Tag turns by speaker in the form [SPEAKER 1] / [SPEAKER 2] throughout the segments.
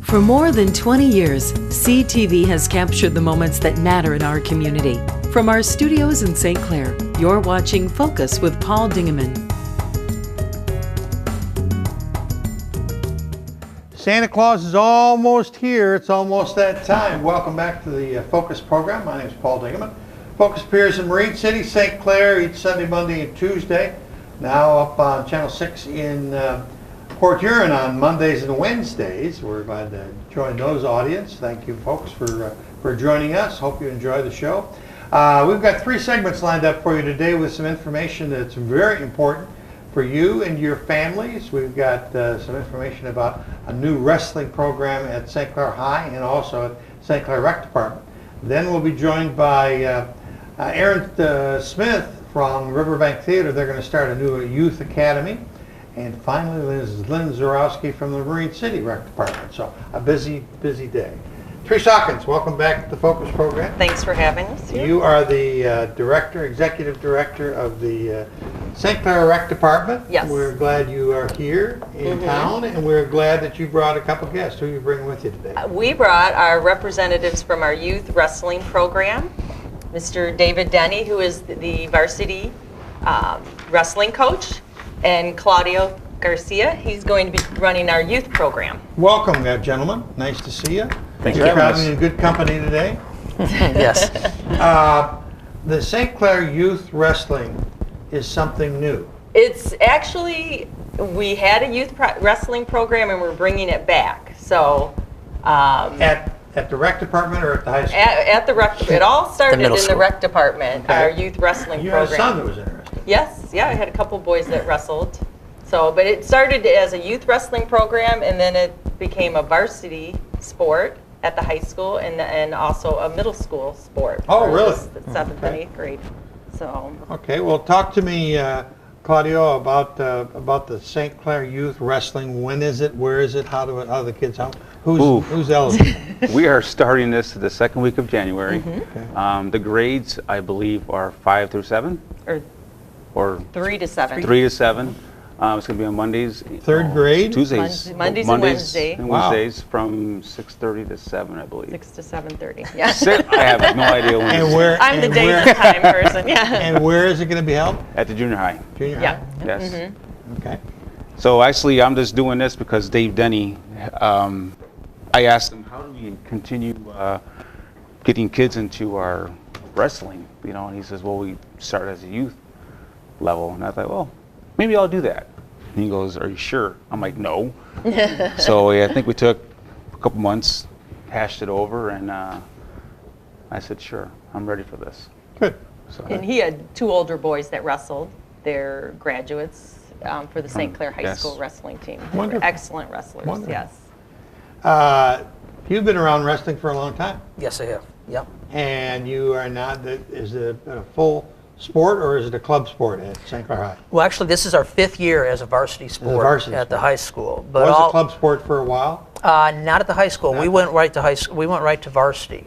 [SPEAKER 1] For more than 20 years, CTV has captured the moments that matter in our community. From our studios in St. Clair, you're watching Focus with Paul Dingeman.
[SPEAKER 2] Santa Claus is almost here. It's almost that time. Welcome back to the Focus program. My name is Paul Dingeman. Focus appears in Marine City, St. Clair each Sunday, Monday, and Tuesday. Now up on Channel 6 in Port Huron on Mondays and Wednesdays. We're glad to join those audience. Thank you, folks, for joining us. Hope you enjoy the show. We've got 3 segments lined up for you today with some information that's very important for you and your families. We've got some information about a new wrestling program at St. Clair High and also at St. Clair Rec Department. Then we'll be joined by Aaron Smith from Riverbank Theater. They're going to start a new youth academy. And finally, Lynn Zyrowski from the Marine City Rec Department. So a busy, busy day. Trice Hawkins, welcome back to the Focus program.
[SPEAKER 3] Thanks for having us here.
[SPEAKER 2] You are the executive director of the St. Clair Rec Department.
[SPEAKER 3] Yes.
[SPEAKER 2] We're glad you are here in town, and we're glad that you brought a couple guests. Who are you bringing with you today?
[SPEAKER 3] We brought our representatives from our youth wrestling program, Mr. David Denny, who is the varsity wrestling coach, and Claudio Garcia. He's going to be running our youth program.
[SPEAKER 2] Welcome, gentlemen. Nice to see you.
[SPEAKER 4] Thank you.
[SPEAKER 2] You're having a good company today.
[SPEAKER 4] Yes.
[SPEAKER 2] The St. Clair Youth Wrestling is something new.
[SPEAKER 3] It's actually, we had a youth wrestling program and we're bringing it back. So
[SPEAKER 2] At the rec department or at the high school?
[SPEAKER 3] At the rec, it all started in the
[SPEAKER 4] school.
[SPEAKER 3] rec department,
[SPEAKER 2] Okay.
[SPEAKER 3] our youth wrestling
[SPEAKER 2] You had a
[SPEAKER 3] program.
[SPEAKER 2] son that was interested.
[SPEAKER 3] Yes, yeah, I had a couple boys that wrestled. So, but it started as a youth wrestling program, and then it became a varsity sport at the high school, and also a middle school sport.
[SPEAKER 2] Oh,
[SPEAKER 3] for
[SPEAKER 2] really?
[SPEAKER 3] The 7th and 8th grade. So.
[SPEAKER 2] Okay, well, talk to me, Claudio, about the St. Clair Youth Wrestling. When is it? Where is it? How do the kids? Who's eligible?
[SPEAKER 4] We are starting this the second week of January.
[SPEAKER 2] Okay.
[SPEAKER 4] The grades, I believe, are 5 through 7, or
[SPEAKER 3] 3 to 7.
[SPEAKER 4] 3 to 7. It's going to be on Mondays.
[SPEAKER 2] Third grade?
[SPEAKER 4] Tuesdays.
[SPEAKER 3] Mondays and Wednesday.
[SPEAKER 4] And
[SPEAKER 2] Wow.
[SPEAKER 4] Wednesdays from 6:30 to 7, I believe.
[SPEAKER 3] 6 to 7:30. Yeah.
[SPEAKER 4] I have no idea when.
[SPEAKER 2] And where?
[SPEAKER 3] I'm the
[SPEAKER 2] and
[SPEAKER 3] day
[SPEAKER 2] where-
[SPEAKER 3] and time person. Yeah.
[SPEAKER 2] And where is it going to be held?
[SPEAKER 4] At the junior high.
[SPEAKER 2] Junior
[SPEAKER 3] Yeah.
[SPEAKER 2] high?
[SPEAKER 4] Yes.
[SPEAKER 2] Okay.
[SPEAKER 4] So actually, I'm just doing this because Dave Denny, I asked him, how do we continue getting kids into our wrestling? You know, and he says, well, we start as a youth level. And I thought, well, maybe I'll do that. And he goes, are you sure? I'm like, no. So yeah, I think we took a couple months, hashed it over, and I said, sure, I'm ready for this.
[SPEAKER 2] Good.
[SPEAKER 4] So,
[SPEAKER 3] And he had 2 older boys that wrestled. They're graduates for the St. Clair High
[SPEAKER 4] Yes.
[SPEAKER 3] School wrestling team. They were
[SPEAKER 2] Wonderful.
[SPEAKER 3] excellent wrestlers.
[SPEAKER 2] Wonderful.
[SPEAKER 3] Yes.
[SPEAKER 2] You've been around wrestling for a long time,
[SPEAKER 5] Yes, I have. Yep.
[SPEAKER 2] and you are not. Is it a full sport or is it a club sport at St. Clair High?
[SPEAKER 5] Well, actually, this is our 5th year as a varsity sport
[SPEAKER 2] varsity
[SPEAKER 5] at the
[SPEAKER 2] sport.
[SPEAKER 5] high school.
[SPEAKER 2] Was it club sport for a while?
[SPEAKER 5] Not at the high school.
[SPEAKER 2] Not
[SPEAKER 5] We went right to high school. We went right to varsity.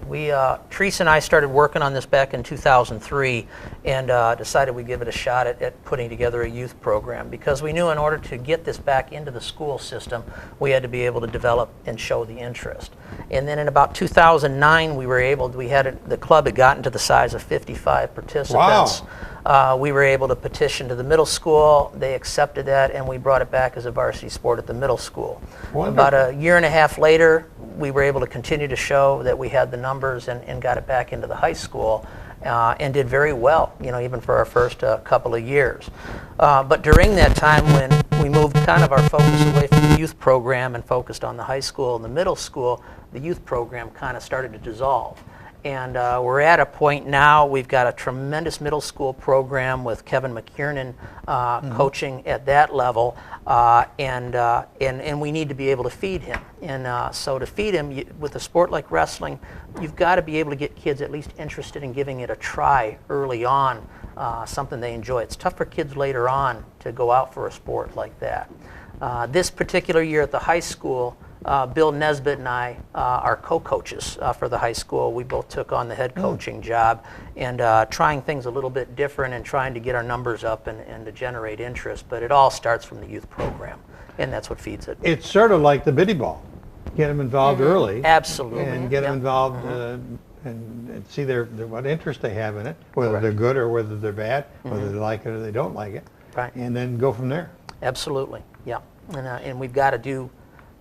[SPEAKER 5] Trice and I started working on this back in 2003, and decided we'd give it a shot at putting together a youth program, because we knew in order to get this back into the school system, we had to be able to develop and show the interest. And then in about 2009, the club had gotten to the size of 55 participants.
[SPEAKER 2] Wow.
[SPEAKER 5] We were able to petition to the middle school. They accepted that, and we brought it back as a varsity sport at the middle school.
[SPEAKER 2] Wonderful.
[SPEAKER 5] About a year and a half later, we were able to continue to show that we had the numbers and got it back into the high school, and did very well, even for our first couple of years. But during that time, when we moved kind of our focus away from the youth program and focused on the high school and the middle school, the youth program kind of started to dissolve. And we're at a point now, we've got a tremendous middle school program with Kevin McKiernan coaching at that level, and we need to be able to feed him. And so to feed him, with a sport like wrestling, you've got to be able to get kids at least interested in giving it a try early on, something they enjoy. It's tough for kids later on to go out for a sport like that. This particular year at the high school, Bill Nesbitt and I are co-coaches for the high school. We both took on the head coaching job, and trying things a little bit different and trying to get our numbers up and to generate interest. But it all starts from the youth program, and that's what feeds it.
[SPEAKER 2] It's sort of like the biddy ball. get them involved early.
[SPEAKER 5] Absolutely.
[SPEAKER 2] And get them
[SPEAKER 5] Yep.
[SPEAKER 2] involved and see what interest they have in it, whether they're good or whether they're bad, whether they like it or they don't like it.
[SPEAKER 5] Right.
[SPEAKER 2] And then go from there.
[SPEAKER 5] Absolutely, yeah. And we've got to do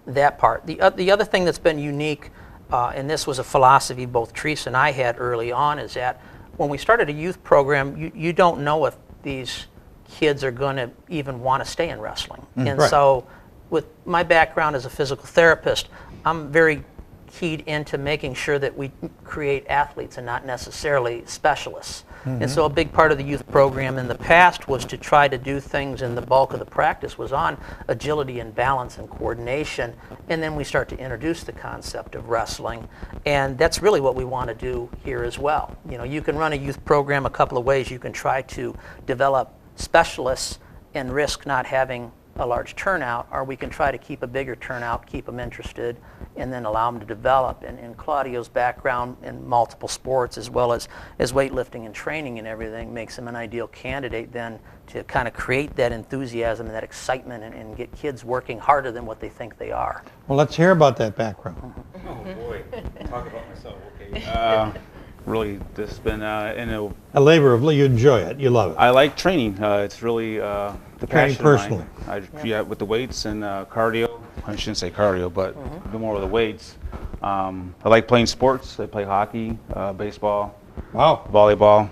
[SPEAKER 5] that part. The other thing that's been unique, and this was a philosophy both Trice and I had early on, is that when we started a youth program, you don't know if these kids are going to even want to stay in wrestling. And
[SPEAKER 2] right.
[SPEAKER 5] so with my background as a physical therapist, I'm very keyed into making sure that we create athletes and not necessarily specialists. And so a big part of the youth program in the past was to try to do things, and the bulk of the practice was on agility and balance and coordination. And then we start to introduce the concept of wrestling. And that's really what we want to do here as well. You know, you can run a youth program a couple of ways. You can try to develop specialists and risk not having a large turnout, or we can try to keep a bigger turnout, keep them interested, and then allow them to develop. And Claudio's background in multiple sports, as well as weightlifting and training and everything, makes him an ideal candidate then to kind of create that enthusiasm and that excitement and get kids working harder than what they think they are.
[SPEAKER 2] Well, let's hear about that background.
[SPEAKER 4] Oh boy, talk about myself. Okay. Really, this has been
[SPEAKER 2] A labor of, you enjoy it, you love it.
[SPEAKER 4] I like training. It's really the
[SPEAKER 2] Training
[SPEAKER 4] passion of
[SPEAKER 2] personally.
[SPEAKER 4] mine. Yeah, with the weights and cardio. I shouldn't say cardio, but a bit more with the weights. I like playing sports. I play hockey, baseball,
[SPEAKER 2] Wow,
[SPEAKER 4] volleyball.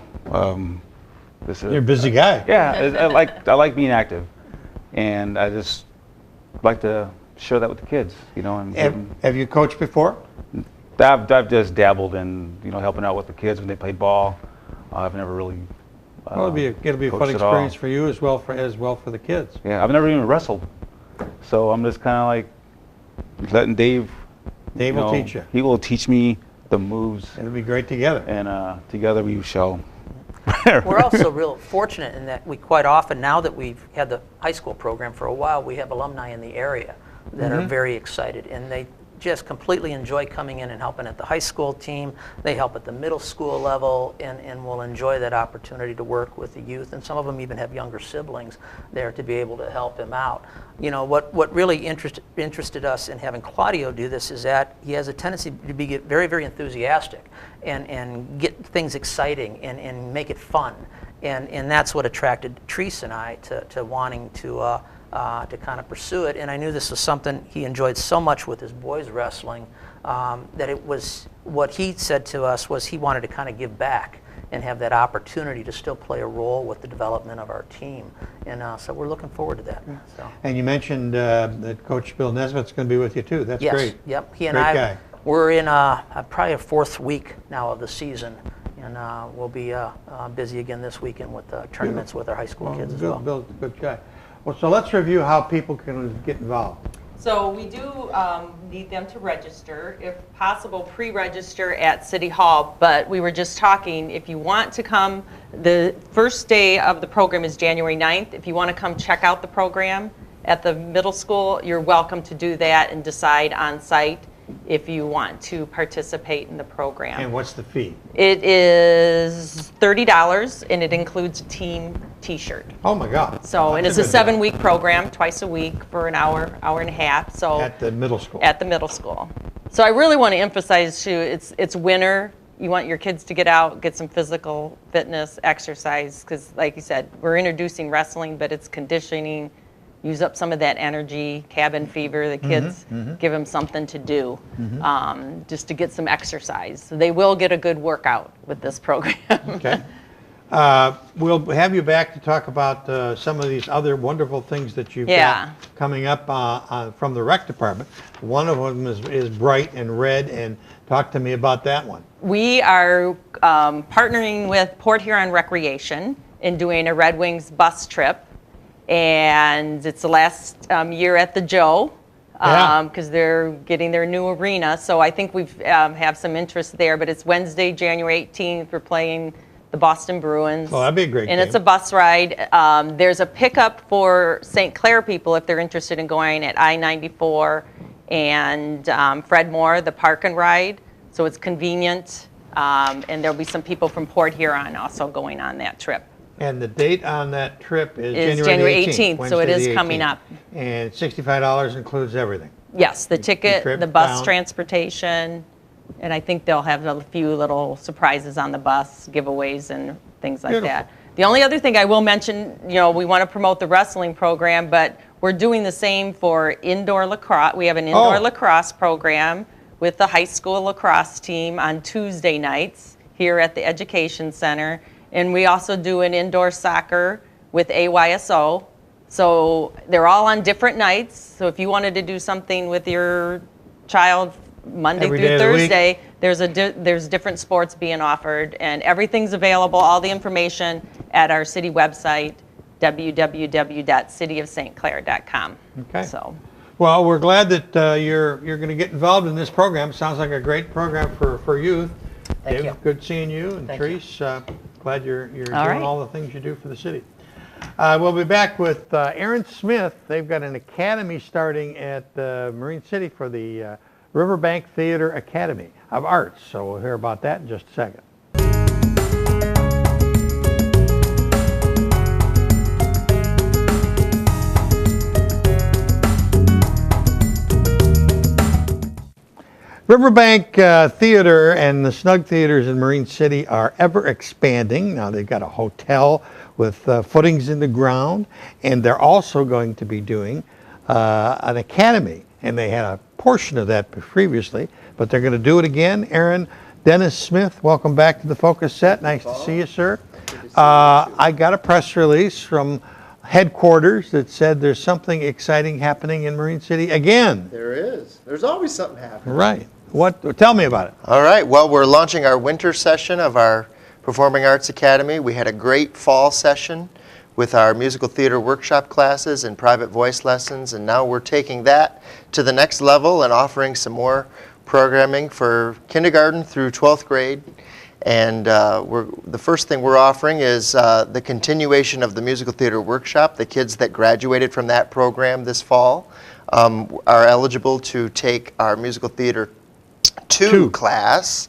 [SPEAKER 2] you're a busy guy.
[SPEAKER 4] Yeah, I like being active, and I just like to share that with the kids. You know, and
[SPEAKER 2] Have you coached before?
[SPEAKER 4] I've just dabbled in helping out with the kids when they play ball. I've never really.
[SPEAKER 2] Well, it'll be a fun
[SPEAKER 4] coached at all.
[SPEAKER 2] experience for you as well for the kids.
[SPEAKER 4] Yeah, I've never even wrestled, so I'm just kind of like letting Dave.
[SPEAKER 2] Dave will teach you.
[SPEAKER 4] He will teach me the moves,
[SPEAKER 2] It'll be great together.
[SPEAKER 4] and together we shall.
[SPEAKER 5] We're also real fortunate in that we quite often, now that we've had the high school program for a while, we have alumni in the area that are very excited, and they just completely enjoy coming in and helping at the high school team. They help at the middle school level, and will enjoy that opportunity to work with the youth. And some of them even have younger siblings there to be able to help him out. You know, what really interested us in having Claudio do this is that he has a tendency to be very, very enthusiastic and get things exciting and make it fun. And that's what attracted Trice and I to wanting to kind of pursue it. And I knew this was something he enjoyed so much with his boys wrestling, that it was what he said to us was he wanted to kind of give back and have that opportunity to still play a role with the development of our team. And so we're looking forward to that. So.
[SPEAKER 2] And you mentioned that Coach Bill Nesbitt's going to be with you too. That's
[SPEAKER 5] Yes,
[SPEAKER 2] great.
[SPEAKER 5] Yep. He and
[SPEAKER 2] Great
[SPEAKER 5] I,
[SPEAKER 2] guy.
[SPEAKER 5] we're in probably a fourth week now of the season. And we'll be busy again this weekend with tournaments with our high school kids as well.
[SPEAKER 2] Bill's a good guy. Well, so let's review how people can get involved.
[SPEAKER 3] So we do need them to register, if possible pre-register at City Hall, but we were just talking, if you want to come, the first day of the program is January 9th. If you want to come check out the program at the middle school, you're welcome to do that and decide on site if you want to participate in the program.
[SPEAKER 2] And what's the fee?
[SPEAKER 3] It is $30 and it includes a team t-shirt.
[SPEAKER 2] Oh my God.
[SPEAKER 3] So, and
[SPEAKER 2] That's
[SPEAKER 3] it's a
[SPEAKER 2] good deal.
[SPEAKER 3] 7-week program, twice a week for an hour, hour and a half. So
[SPEAKER 2] At the middle school.
[SPEAKER 3] at the middle school. So I really want to emphasize too, it's winter. You want your kids to get out, get some physical fitness, exercise, because like you said, we're introducing wrestling, but it's conditioning, use up some of that energy, cabin fever, the kids, give them something to do, just to get some exercise. So they will get a good workout with this program.
[SPEAKER 2] Okay. We'll have you back to talk about some of these other wonderful things that you've got coming up from the rec department. One of them is bright and red, and talk to me about that one.
[SPEAKER 3] We are partnering with Port Huron Recreation in doing a Red Wings bus trip. And it's the last year at the Joe because they're getting their new arena. So I think we have some interest there. But it's Wednesday, January 18th. We're playing the Boston Bruins.
[SPEAKER 2] Oh, that'd be a great game.
[SPEAKER 3] And it's a bus ride. There's a pickup for St. Clair people if they're interested in going at I-94 and Fred Moore, the Park and Ride. So it's convenient. And there'll be some people from Port Huron also going on that trip.
[SPEAKER 2] And the date on that trip is
[SPEAKER 3] January 18th,
[SPEAKER 2] Wednesday
[SPEAKER 3] so it is
[SPEAKER 2] the
[SPEAKER 3] coming
[SPEAKER 2] 18th.
[SPEAKER 3] up.
[SPEAKER 2] And $65 includes everything.
[SPEAKER 3] Yes, the ticket,
[SPEAKER 2] trip
[SPEAKER 3] the bus
[SPEAKER 2] down.
[SPEAKER 3] transportation, and I think they'll have a few little surprises on the bus, giveaways and things like
[SPEAKER 2] Beautiful.
[SPEAKER 3] that. The only other thing I will mention, we want to promote the wrestling program, but we're doing the same for indoor lacrosse. We have an indoor lacrosse program with the high school lacrosse team on Tuesday nights here at the Education Center. And we also do an indoor soccer with AYSO. So they're all on different nights. So if you wanted to do something with your child Monday
[SPEAKER 2] Every
[SPEAKER 3] through
[SPEAKER 2] day of the week.
[SPEAKER 3] Thursday, there's different sports being offered, and everything's available, all the information at our city website, www.cityofstclair.com.
[SPEAKER 2] Okay.
[SPEAKER 3] So,
[SPEAKER 2] Well, we're glad that you're going to get involved in this program. Sounds like a great program for youth.
[SPEAKER 5] Thank
[SPEAKER 2] Dave,
[SPEAKER 5] you.
[SPEAKER 2] good seeing you. And
[SPEAKER 5] Thank you.
[SPEAKER 2] Trice, glad you're doing
[SPEAKER 3] right.
[SPEAKER 2] all the things you do for the city. We'll be back with Aaron Smith. They've got an academy starting at Marine City for the Riverbank Theater Academy of Arts. So we'll hear about that in just a second. Riverbank Theater and the Snug Theaters in Marine City are ever expanding. Now they've got a hotel with footings in the ground, and they're also going to be doing an academy. And they had a portion of that previously, but they're going to do it again. Aaron Dennis Smith, welcome back to the Focus Set. Nice to see you, sir. I got a press release from headquarters that said there's something exciting happening in Marine City again.
[SPEAKER 6] There is. There's always something happening.
[SPEAKER 2] Right. What? Tell me about it.
[SPEAKER 6] All right. Well, we're launching our winter session of our Performing Arts Academy. We had a great fall session with our musical theater workshop classes and private voice lessons, and now we're taking that to the next level and offering some more programming for kindergarten through 12th grade. And the first thing we're offering is the continuation of the musical theater workshop. The kids that graduated from that program this fall are eligible to take our musical theater 2 class,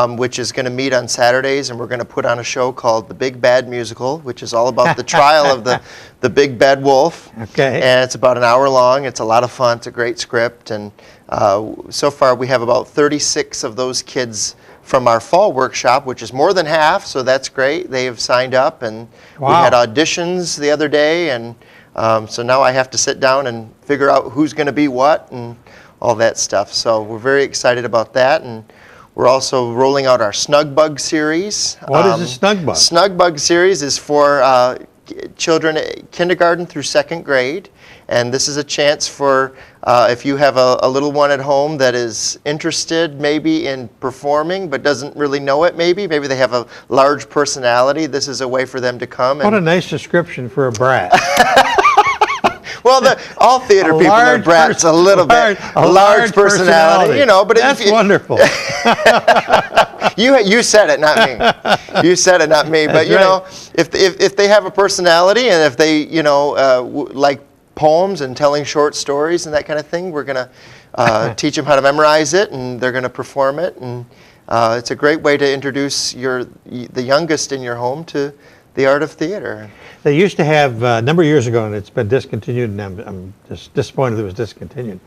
[SPEAKER 6] which is going to meet on Saturdays, and we're going to put on a show called The Big Bad Musical, which is all about the trial of the Big Bad Wolf.
[SPEAKER 2] Okay.
[SPEAKER 6] And it's about an hour long. It's a lot of fun. It's a great script. And so far we have about 36 of those kids from our fall workshop, which is more than half, so that's great. They have signed up, and we had auditions the other day, and so now I have to sit down and figure out who's going to be what and all that stuff. So we're very excited about that, and we're also rolling out our Snug Bug series.
[SPEAKER 2] What is a Snug Bug?
[SPEAKER 6] Snug Bug series is for children kindergarten through 2nd grade, and this is a chance for if you have a little one at home that is interested maybe in performing but doesn't really know it, maybe they have a large personality, this is a way for them to come.
[SPEAKER 2] What a nice description for a brat.
[SPEAKER 6] Well, all theater people are brats a little bit. A large personality, you know. But
[SPEAKER 2] that's wonderful.
[SPEAKER 6] You said it, not me. You said it, not me. But you know, if they have a personality and if they like poems and telling short stories and that kind of thing, we're gonna teach them how to memorize it, and they're gonna perform it, and it's a great way to introduce the youngest in your home to the art of theater.
[SPEAKER 2] They used to have, a number of years ago, and it's been discontinued, and I'm just disappointed it was discontinued,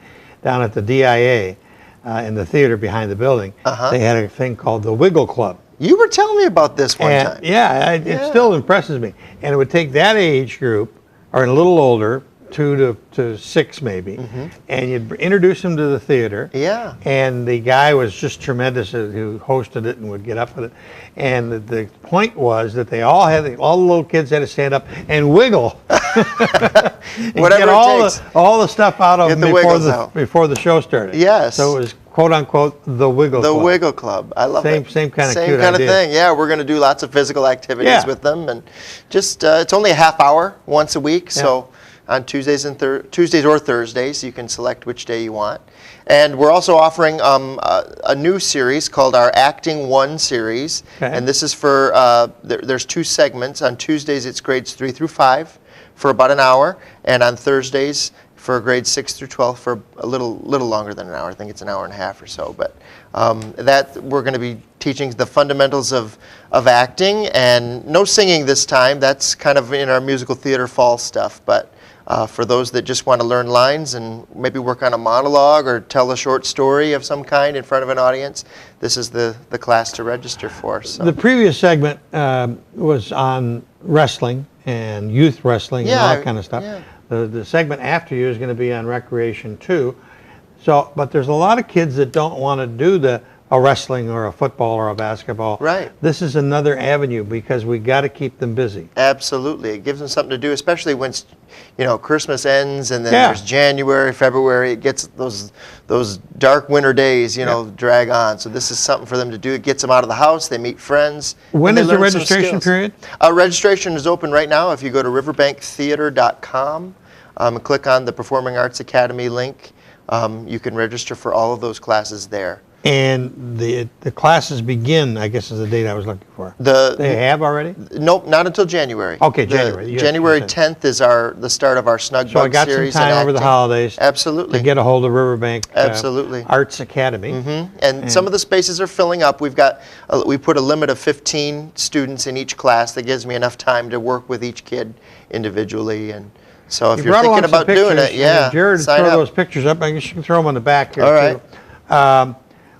[SPEAKER 2] down at the DIA in the theater behind the building, they had a thing called the Wiggle Club.
[SPEAKER 6] You were telling me about this one time.
[SPEAKER 2] Yeah, it still impresses me. And it would take that age group, or a little older, 2 to 6 maybe, and you'd introduce them to the theater.
[SPEAKER 6] Yeah.
[SPEAKER 2] And the guy was just tremendous who hosted it and would get up with it. And the point was that they all the little kids had to stand up and wiggle. And
[SPEAKER 6] Whatever
[SPEAKER 2] get
[SPEAKER 6] it takes.
[SPEAKER 2] all the stuff out of
[SPEAKER 6] Get
[SPEAKER 2] them
[SPEAKER 6] the
[SPEAKER 2] before the show started.
[SPEAKER 6] Yes.
[SPEAKER 2] So it was quote unquote the Wiggle Club.
[SPEAKER 6] The Wiggle Club. I love it.
[SPEAKER 2] Same kind of
[SPEAKER 6] Same
[SPEAKER 2] cute
[SPEAKER 6] kind
[SPEAKER 2] idea.
[SPEAKER 6] of thing. Yeah, we're going to do lots of physical activities with them, and just it's only a half hour once a week, so on Tuesdays or Thursdays, you can select which day you want. And we're also offering a new series called our Acting 1 series, and this is for there's 2 segments. On Tuesdays, it's grades 3 through 5 for about an hour, and on Thursdays for grades 6 through 12 for a little longer than an hour. I think it's an hour and a half or so. But that we're going to be teaching the fundamentals of acting, and no singing this time. That's kind of in our musical theater fall stuff. But for those that just want to learn lines and maybe work on a monologue or tell a short story of some kind in front of an audience, this is the class to register for. So.
[SPEAKER 2] The previous segment was on wrestling and youth wrestling and all that kind of stuff.
[SPEAKER 6] Yeah.
[SPEAKER 2] The segment after you is going to be on recreation too. So, but there's a lot of kids that don't want to do a wrestling or a football or a basketball.
[SPEAKER 6] Right.
[SPEAKER 2] This is another avenue because we got to keep them busy.
[SPEAKER 6] Absolutely. It gives them something to do, especially when, Christmas ends and then there's January, February. It gets those dark winter days, drag on. So this is something for them to do. It gets them out of the house. They meet friends.
[SPEAKER 2] When is the registration period?
[SPEAKER 6] Registration is open right now. If you go to riverbanktheater.com and click on the Performing Arts Academy link, you can register for all of those classes there.
[SPEAKER 2] And the classes begin, I guess is the date I was looking for. They have already?
[SPEAKER 6] Nope, not until January.
[SPEAKER 2] Okay, January.
[SPEAKER 6] January 10th is the start of our Snug
[SPEAKER 2] So I
[SPEAKER 6] Bug
[SPEAKER 2] got some
[SPEAKER 6] series.
[SPEAKER 2] time over the holidays
[SPEAKER 6] Absolutely.
[SPEAKER 2] to get a hold of Riverbank
[SPEAKER 6] Absolutely.
[SPEAKER 2] Arts Academy.
[SPEAKER 6] And some of the spaces are filling up. We put a limit of 15 students in each class. That gives me enough time to work with each kid individually. And so if you're thinking about doing it,
[SPEAKER 2] Jared,
[SPEAKER 6] sign
[SPEAKER 2] throw
[SPEAKER 6] up.
[SPEAKER 2] those pictures up. I guess you can throw them on the back here
[SPEAKER 6] All right.
[SPEAKER 2] too.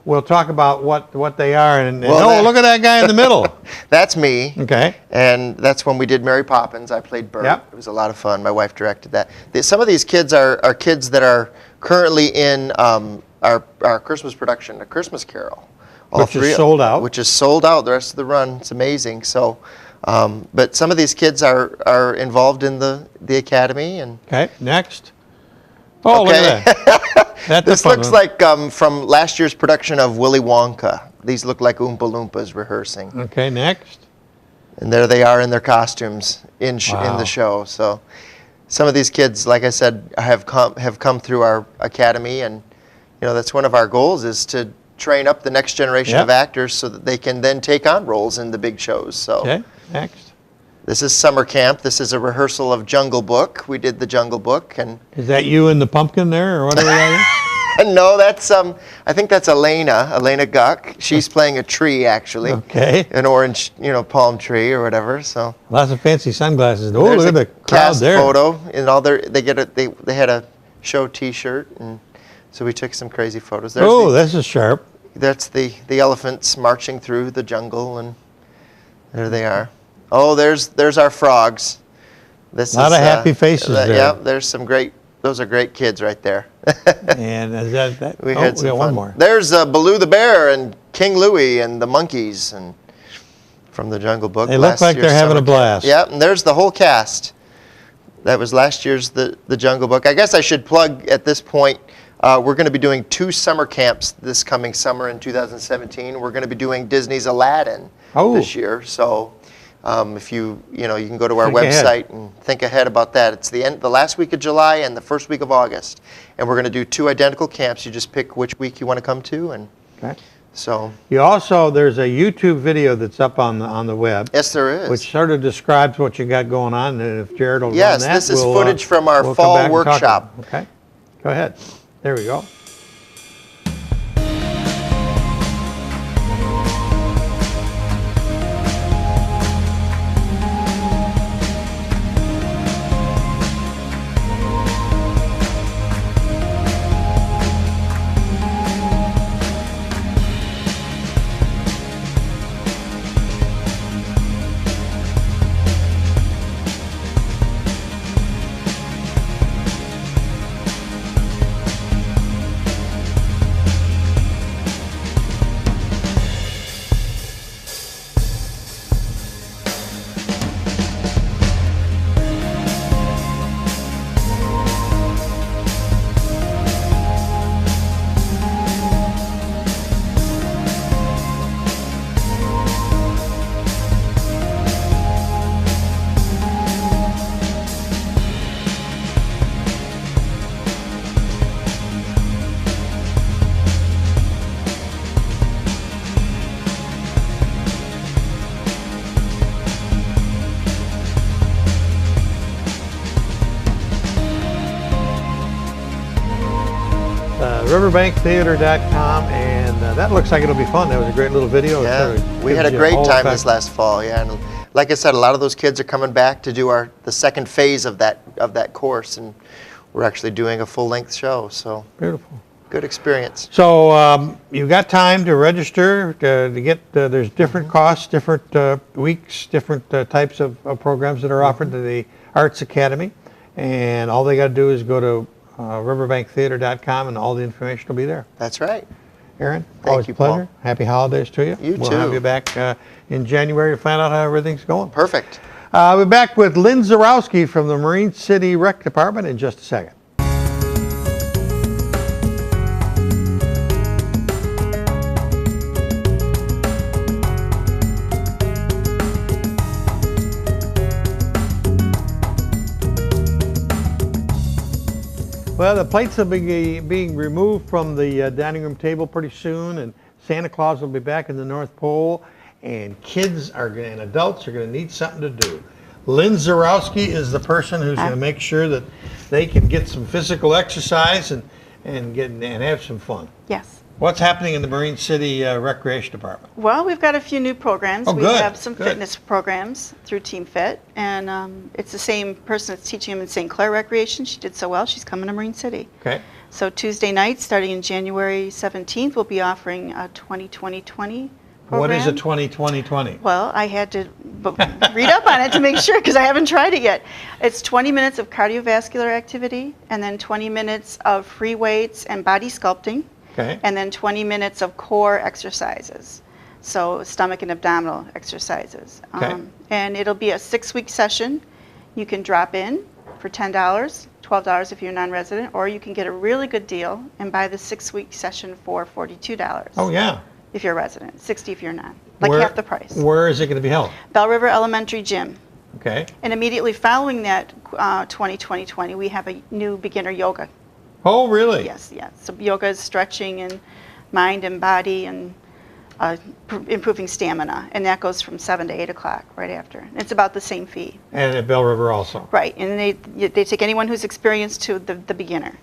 [SPEAKER 2] We'll talk about what they are. And look at that guy in the middle.
[SPEAKER 6] That's me.
[SPEAKER 2] Okay.
[SPEAKER 6] And that's when we did Mary Poppins. I played Bert.
[SPEAKER 2] Yep.
[SPEAKER 6] It was a lot of fun. My wife directed that. Some of these kids are kids that are currently in our Christmas production, A Christmas Carol.
[SPEAKER 2] Which is sold out.
[SPEAKER 6] Which is sold out. The rest of the run. It's amazing. So, but some of these kids are involved in the academy. And
[SPEAKER 2] okay, next. Oh,
[SPEAKER 6] okay.
[SPEAKER 2] Look at that.
[SPEAKER 6] This looks like from last year's production of Willy Wonka. These look like Oompa Loompas rehearsing.
[SPEAKER 2] Okay, next.
[SPEAKER 6] And there they are in their costumes in the show. So some of these kids, like I said, have come through our academy, and that's one of our goals is to train up the next generation of actors so that they can then take on roles in the big shows. So
[SPEAKER 2] okay, next.
[SPEAKER 6] This is summer camp. This is a rehearsal of Jungle Book. We did the Jungle Book, and
[SPEAKER 2] is that you and the pumpkin there, or whatever that is?
[SPEAKER 6] No, that's I think that's Elena Guck. She's playing a tree actually.
[SPEAKER 2] Okay.
[SPEAKER 6] An orange, palm tree or whatever. So
[SPEAKER 2] lots of fancy sunglasses. Oh,
[SPEAKER 6] there's
[SPEAKER 2] look at the crowd
[SPEAKER 6] cast
[SPEAKER 2] there.
[SPEAKER 6] Photo and all they had a show T-shirt, and so we took some crazy photos.
[SPEAKER 2] This is sharp.
[SPEAKER 6] That's the elephants marching through the jungle, and there they are. Oh, there's our frogs.
[SPEAKER 2] A lot of happy faces there.
[SPEAKER 6] Yeah, there's some those are great kids right there.
[SPEAKER 2] And is that?
[SPEAKER 6] We had some fun.
[SPEAKER 2] One more.
[SPEAKER 6] There's Baloo the Bear and King Louie and the monkeys and from the Jungle Book.
[SPEAKER 2] They look like they're having a blast.
[SPEAKER 6] Yeah, and there's the whole cast. That was last year's the Jungle Book. I guess I should plug at this point, we're going to be doing 2 summer camps this coming summer in 2017. We're going to be doing Disney's Aladdin this year. So if you can go to our website and think ahead about that. It's the last week of July and the first week of August. And we're going to do 2 identical camps. You just pick which week you want to come to. And so
[SPEAKER 2] there's a YouTube video that's up on the web.
[SPEAKER 6] Yes, there is.
[SPEAKER 2] Which sort of describes what you got going on. And if Jared will run that,
[SPEAKER 6] this is footage from our fall workshop.
[SPEAKER 2] Okay, go ahead. There we go. riverbanktheater.com, and that looks like it'll be fun. That was a great little video.
[SPEAKER 6] Yeah, we had a great time this last fall. Yeah, and like I said, a lot of those kids are coming back to do the second phase of that course, and we're actually doing a full-length show. So
[SPEAKER 2] Beautiful.
[SPEAKER 6] good experience.
[SPEAKER 2] So you've got time to register to get, there's different costs, different weeks, different types of programs that are offered to the Arts Academy. And all they got to do is go to riverbanktheater.com and all the information will be there.
[SPEAKER 6] That's right.
[SPEAKER 2] Aaron,
[SPEAKER 6] Thank
[SPEAKER 2] always
[SPEAKER 6] you,
[SPEAKER 2] a pleasure.
[SPEAKER 6] Paul.
[SPEAKER 2] Happy holidays to you.
[SPEAKER 6] You
[SPEAKER 2] We'll
[SPEAKER 6] too.
[SPEAKER 2] have you back in January to find out how everything's going.
[SPEAKER 6] Perfect.
[SPEAKER 2] We're back with Lynn Zyrowski from the Marine City Rec Department in just a second. Well, the plates will be being removed from the dining room table pretty soon, and Santa Claus will be back in the North Pole, and kids and adults are going to need something to do. Lynn Zyrowski is the person who's going to make sure that they can get some physical exercise and have some fun.
[SPEAKER 7] Yes.
[SPEAKER 2] What's happening in the Marine City Recreation Department?
[SPEAKER 7] Well, we've got a few new programs.
[SPEAKER 2] Oh,
[SPEAKER 7] we
[SPEAKER 2] good,
[SPEAKER 7] have some
[SPEAKER 2] good.
[SPEAKER 7] fitness programs through Team Fit, and it's the same person that's teaching them in St. Clair Recreation. She did so well, she's coming to Marine City.
[SPEAKER 2] Okay.
[SPEAKER 7] So Tuesday night, starting in January 17th, we'll be offering a 20-20-20 program.
[SPEAKER 2] What is a 20-20-20?
[SPEAKER 7] Well, I had to read up on it to make sure because I haven't tried it yet. It's 20 minutes of cardiovascular activity and then 20 minutes of free weights and body sculpting.
[SPEAKER 2] Okay.
[SPEAKER 7] And then 20 minutes of core exercises. So stomach and abdominal exercises.
[SPEAKER 2] Okay.
[SPEAKER 7] And it'll be a 6-week session. You can drop in for $10, $12 if you're non-resident, or you can get a really good deal and buy the 6-week session for $42.
[SPEAKER 2] Oh, yeah.
[SPEAKER 7] If you're a resident, $60 if you're not. Like half the price.
[SPEAKER 2] Where is it going to be held?
[SPEAKER 7] Bell River Elementary Gym.
[SPEAKER 2] Okay.
[SPEAKER 7] And immediately following that 20-20-20, we have a new beginner yoga.
[SPEAKER 2] Oh, really?
[SPEAKER 7] Yes, yes. So yoga is stretching and mind and body and improving stamina. And that goes from 7 to 8 o'clock right after. It's about the same fee.
[SPEAKER 2] And at Bell River also.
[SPEAKER 7] Right. And they take anyone who's experienced to the beginner.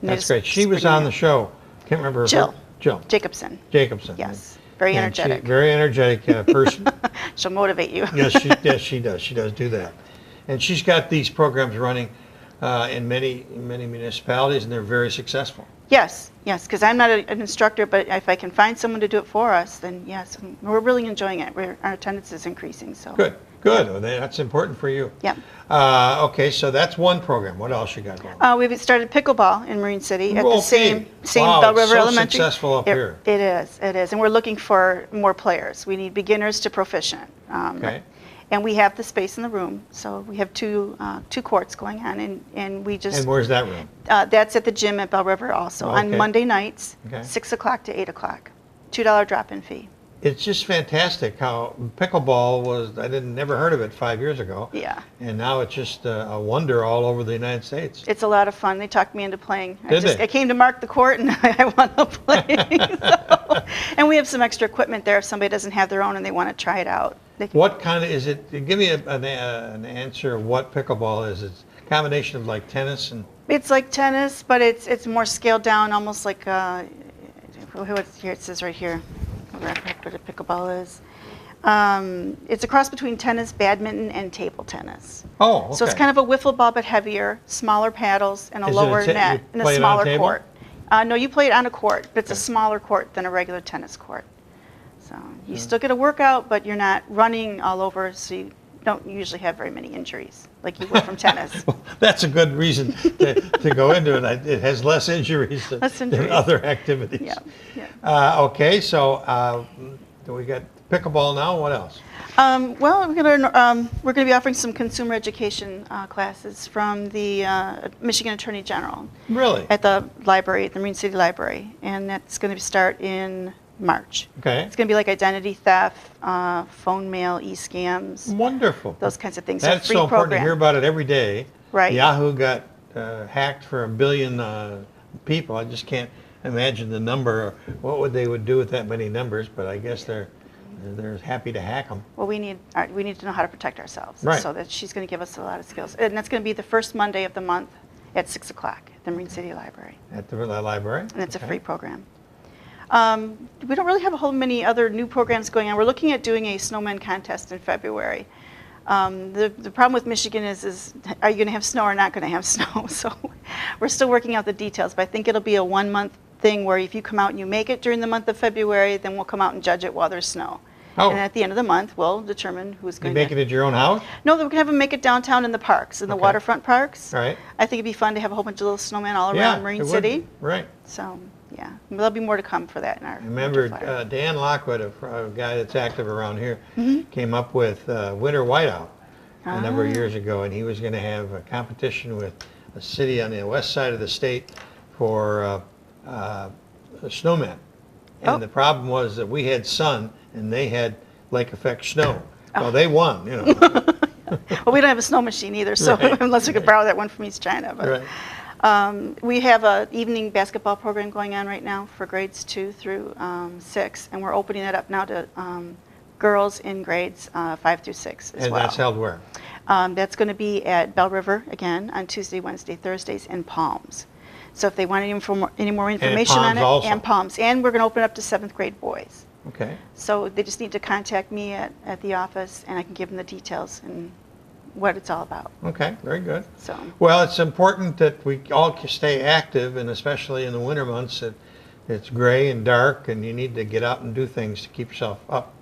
[SPEAKER 7] And
[SPEAKER 2] That's great. She was on the show. Can't remember her
[SPEAKER 7] Jill.
[SPEAKER 2] Jill
[SPEAKER 7] Jacobson.
[SPEAKER 2] Jacobson.
[SPEAKER 7] Yes. Very
[SPEAKER 2] And
[SPEAKER 7] energetic.
[SPEAKER 2] Very energetic person.
[SPEAKER 7] She'll motivate you.
[SPEAKER 2] Yes, she does. She does do that. And she's got these programs running in many municipalities, and they're very successful.
[SPEAKER 7] Yes, yes, because I'm not an instructor, but if I can find someone to do it for us, then yes, we're really enjoying it. Our attendance is increasing, so.
[SPEAKER 2] Good, good. Well, that's important for you.
[SPEAKER 7] Yeah.
[SPEAKER 2] Okay, so that's one program. What else you got going?
[SPEAKER 7] We've started pickleball in Marine City at the
[SPEAKER 2] Okay.
[SPEAKER 7] same
[SPEAKER 2] Wow,
[SPEAKER 7] Bell
[SPEAKER 2] it's
[SPEAKER 7] River
[SPEAKER 2] so
[SPEAKER 7] Elementary.
[SPEAKER 2] successful up here.
[SPEAKER 7] It is, and we're looking for more players. We need beginners to proficient.
[SPEAKER 2] Okay.
[SPEAKER 7] And we have the space in the room, so we have two courts going on, and we just.
[SPEAKER 2] And where's that room?
[SPEAKER 7] That's at the gym at Bell River also on
[SPEAKER 2] Okay.
[SPEAKER 7] Monday nights,
[SPEAKER 2] Okay.
[SPEAKER 7] 6 o'clock to 8 o'clock, $2 drop-in fee.
[SPEAKER 2] It's just fantastic how pickleball was. I never heard of it 5 years ago.
[SPEAKER 7] Yeah.
[SPEAKER 2] And now it's just a wonder all over the United States.
[SPEAKER 7] It's a lot of fun. They talked me into playing.
[SPEAKER 2] Did they?
[SPEAKER 7] I came to mark the court and I want to play. So, and we have some extra equipment there if somebody doesn't have their own and they want to try it out.
[SPEAKER 2] What kind of is it? Give me an answer of what pickleball is. It's a combination of like tennis and.
[SPEAKER 7] It's like tennis, but it's more scaled down, almost like here it says right here what a pickleball is. It's a cross between tennis, badminton, and table tennis.
[SPEAKER 2] Oh, okay.
[SPEAKER 7] So it's kind of a wiffle ball, but heavier, smaller paddles, and a
[SPEAKER 2] Is it
[SPEAKER 7] lower
[SPEAKER 2] you
[SPEAKER 7] net, and a
[SPEAKER 2] play it on a
[SPEAKER 7] smaller
[SPEAKER 2] table?
[SPEAKER 7] court. No, you play it on a court, but it's a smaller court than a regular tennis court. So you still get a workout, but you're not running all over, so you don't usually have very many injuries like you would from tennis.
[SPEAKER 2] Well, that's a good reason to go into it. It has less injuries than other activities.
[SPEAKER 7] Yeah, yeah.
[SPEAKER 2] Okay, so we got pickleball now. What else?
[SPEAKER 7] Well, we're gonna be offering some consumer education classes from the Michigan Attorney General.
[SPEAKER 2] Really?
[SPEAKER 7] At the library, at the Marine City Library, and that's going to start in March.
[SPEAKER 2] Okay.
[SPEAKER 7] It's going to be like identity theft, phone mail, e-scams.
[SPEAKER 2] Wonderful.
[SPEAKER 7] Those kinds of things.
[SPEAKER 2] That's
[SPEAKER 7] free
[SPEAKER 2] so important to
[SPEAKER 7] program.
[SPEAKER 2] hear about it every day.
[SPEAKER 7] Right.
[SPEAKER 2] Yahoo got hacked for 1 billion people. I just can't imagine the number. What they would do with that many numbers? But I guess they're happy to hack them.
[SPEAKER 7] Well, we need to know how to protect ourselves.
[SPEAKER 2] Right.
[SPEAKER 7] So that she's going to give us a lot of skills, and that's going to be the first Monday of the month at 6 o'clock at the Marine City Library.
[SPEAKER 2] At the library.
[SPEAKER 7] And it's a free program. We don't really have a whole many other new programs going on. We're looking at doing a snowman contest in February. The problem with Michigan is are you going to have snow or not going to have snow? So we're still working out the details, but I think it'll be a 1-month thing where if you come out and you make it during the month of February, then we'll come out and judge it while there's snow.
[SPEAKER 2] Oh.
[SPEAKER 7] And at the end of the month, we'll determine who's
[SPEAKER 2] You
[SPEAKER 7] going
[SPEAKER 2] make
[SPEAKER 7] to...
[SPEAKER 2] it at your own house?
[SPEAKER 7] No, we can have them make it downtown in the parks, in the
[SPEAKER 2] Okay.
[SPEAKER 7] waterfront parks.
[SPEAKER 2] All right.
[SPEAKER 7] I think it'd be fun to have a whole bunch of little snowmen all
[SPEAKER 2] Yeah,
[SPEAKER 7] around Marine
[SPEAKER 2] it would
[SPEAKER 7] City.
[SPEAKER 2] be. Right.
[SPEAKER 7] So, yeah, there'll be more to come for that in our...
[SPEAKER 2] I remember
[SPEAKER 7] winter flyer.
[SPEAKER 2] Dan Lockwood, a guy that's active around here,
[SPEAKER 7] Mm-hmm.
[SPEAKER 2] came up with Winter Whiteout a number of
[SPEAKER 7] Ah.
[SPEAKER 2] years ago, and he was going to have a competition with a city on the west side of the state for snowmen. And
[SPEAKER 7] Oh.
[SPEAKER 2] the problem was that we had sun and they had lake effect snow. Well, they won, you know.
[SPEAKER 7] Well, we don't have a snow machine either, so
[SPEAKER 2] Right.
[SPEAKER 7] unless we could borrow that one from East China. But
[SPEAKER 2] Right.
[SPEAKER 7] we have an evening basketball program going on right now for grades 2 through 6, and we're opening it up now to girls in grades 5 through 6 as
[SPEAKER 2] And
[SPEAKER 7] well.
[SPEAKER 2] that's held where?
[SPEAKER 7] That's going to be at Bell River again on Tuesday, Wednesday, Thursdays, and Palms. So if they want any more information on
[SPEAKER 2] Palms
[SPEAKER 7] it,
[SPEAKER 2] also.
[SPEAKER 7] and Palms. And we're going to open it up to 7th grade boys.
[SPEAKER 2] Okay.
[SPEAKER 7] So they just need to contact me at the office, and I can give them the details and what it's all about.
[SPEAKER 2] Okay, very good.
[SPEAKER 7] So
[SPEAKER 2] Well, it's important that we all stay active, and especially in the winter months, it's gray and dark, and you need to get out and do things to keep yourself up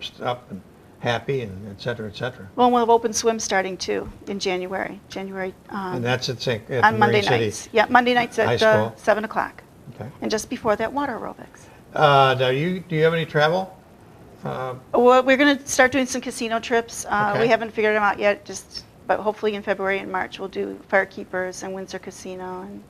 [SPEAKER 2] and happy, and et cetera, et cetera.
[SPEAKER 7] well, we'll have open swim starting too in January.
[SPEAKER 2] And that's at
[SPEAKER 7] on Monday
[SPEAKER 2] Marine City
[SPEAKER 7] nights. Yeah, Monday nights
[SPEAKER 2] High
[SPEAKER 7] at
[SPEAKER 2] School.
[SPEAKER 7] 7 o'clock.
[SPEAKER 2] Okay.
[SPEAKER 7] And just before that, water aerobics.
[SPEAKER 2] Now, do you have any travel?
[SPEAKER 7] Well, we're going to start doing some casino trips.
[SPEAKER 2] Okay.
[SPEAKER 7] We haven't figured them out yet, but hopefully in February and March we'll do Firekeepers and Windsor Casino and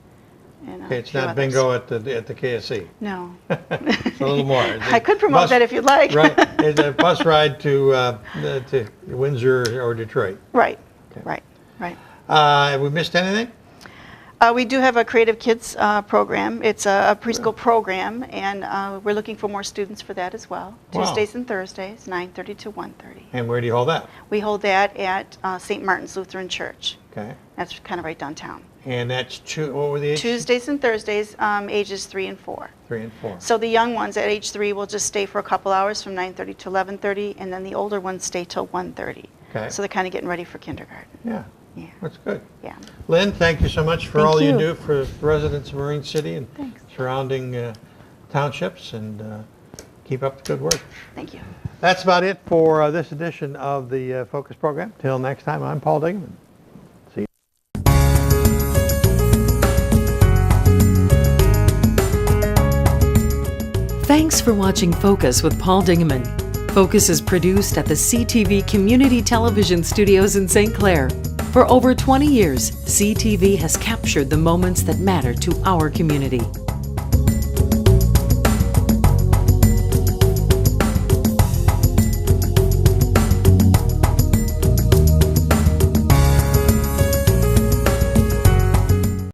[SPEAKER 2] Okay,
[SPEAKER 7] a
[SPEAKER 2] it's
[SPEAKER 7] few
[SPEAKER 2] not
[SPEAKER 7] others.
[SPEAKER 2] bingo at the KSC.
[SPEAKER 7] No.
[SPEAKER 2] It's a little more.
[SPEAKER 7] I could promote that if you'd like.
[SPEAKER 2] Right. It's a bus ride to Windsor or Detroit.
[SPEAKER 7] Right.
[SPEAKER 2] Okay.
[SPEAKER 7] Right.
[SPEAKER 2] Have we missed anything?
[SPEAKER 7] We do have a Creative Kids program. It's a preschool program, and we're looking for more students for that as well.
[SPEAKER 2] Wow.
[SPEAKER 7] Tuesdays and Thursdays, 9:30 to 1:30.
[SPEAKER 2] And where do you hold that?
[SPEAKER 7] We hold that at St. Martin's Lutheran Church.
[SPEAKER 2] Okay.
[SPEAKER 7] That's kind of right downtown.
[SPEAKER 2] And that's what were the ages?
[SPEAKER 7] Tuesdays and Thursdays, ages 3 and 4.
[SPEAKER 2] 3 and 4.
[SPEAKER 7] So the young ones at age 3 will just stay for a couple hours from 9:30 to 11:30, and then the older ones stay till 1:30.
[SPEAKER 2] Okay.
[SPEAKER 7] So they're kind of getting ready for kindergarten.
[SPEAKER 2] Yeah.
[SPEAKER 7] Yeah.
[SPEAKER 2] That's good.
[SPEAKER 7] Yeah.
[SPEAKER 2] Lynn, thank you so much for
[SPEAKER 7] Thank
[SPEAKER 2] all you
[SPEAKER 7] you.
[SPEAKER 2] do for residents of Marine City and
[SPEAKER 7] Thanks.
[SPEAKER 2] surrounding townships, and keep up the good work.
[SPEAKER 7] Thank you.
[SPEAKER 2] That's about it for this edition of the Focus program. Till next time, I'm Paul Dingman. See you.
[SPEAKER 1] Thanks for watching Focus with Paul Dingeman. Focus is produced at the CTV Community Television Studios in St. Clair. For over 20 years, CTV has captured the moments that matter to our community.